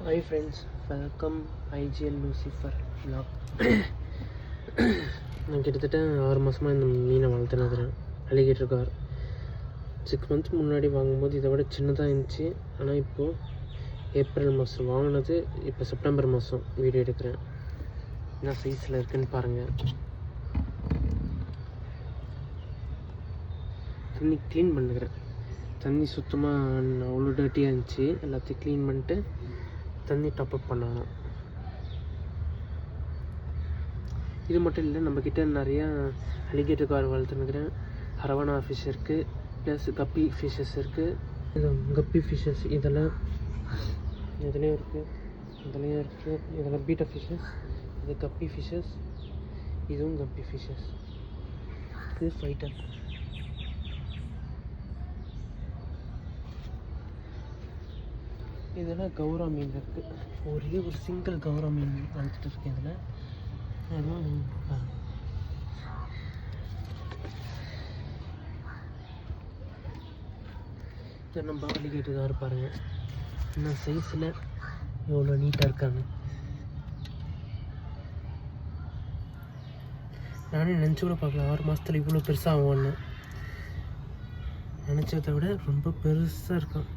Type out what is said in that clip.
Hi friends, welcome IGL Lucifer vlog. நான் கிட்டத்தட்ட 6 மாதமாக இந்த மீனை வளர்த்துனதுறேன். அலிகேட்டர் கார் 6 மந்த்ஸ் முன்னாடி வாங்கும்போது இதை விட சின்னதாக இருந்துச்சு. ஆனால் இப்போது ஏப்ரல் மாதம் வாங்கினது, இப்போ செப்டம்பர் மாதம் வீடியோ எடுக்கிறேன். என்ன சைஸில் இருக்குதுன்னு பாருங்கள். தண்ணி க்ளீன் பண்ணுறேன். தண்ணி சுத்தமாக அவ்வளோ டர்ட்டியாக இருந்துச்சு. எல்லாத்தையும் க்ளீன் பண்ணிட்டு தண்ணி டாப்அப் பண்ணணும். இது மட்டும் இல்லை, நம்மக்கிட்ட நிறையா அலிகேட்டர் கார் வளர்த்துனுக்கிறேன். அரவணா ஃபிஷ் இருக்குது, ப்ளஸ் கப்பி ஃபிஷ்ஷஸ் இருக்குது. இது கப்பி ஃபிஷ்ஷஸ் இதெல்லாம் இதுலேயும் இருக்குது, இதுலேயும் இருக்குது. இதெல்லாம் பீட்டா ஃபிஷ்ஷஸ், இது கப்பி ஃபிஷ்ஷஸ், இதுவும் கப்பி ஃபிஷ்ஷஸ். இது ஃபைட்டர். இதில் கௌரா மீன் இருக்குது. ஒரே ஒரு சிங்கிள் கௌரா மீன் வளர்த்துட்டு இருக்கேன் இதில். அதுவும் இதை நம்ம அலிகேட்டர் பாருங்கள், இன்னும் சைஸில் எவ்வளோ நீட்டாக இருக்காங்க. நானே நினச்சி கூட பார்க்கல 6 மாதத்தில் இவ்வளோ பெருசாக ஆகும்னு. நினச்சதை விட ரொம்ப பெருசாக இருக்கும்.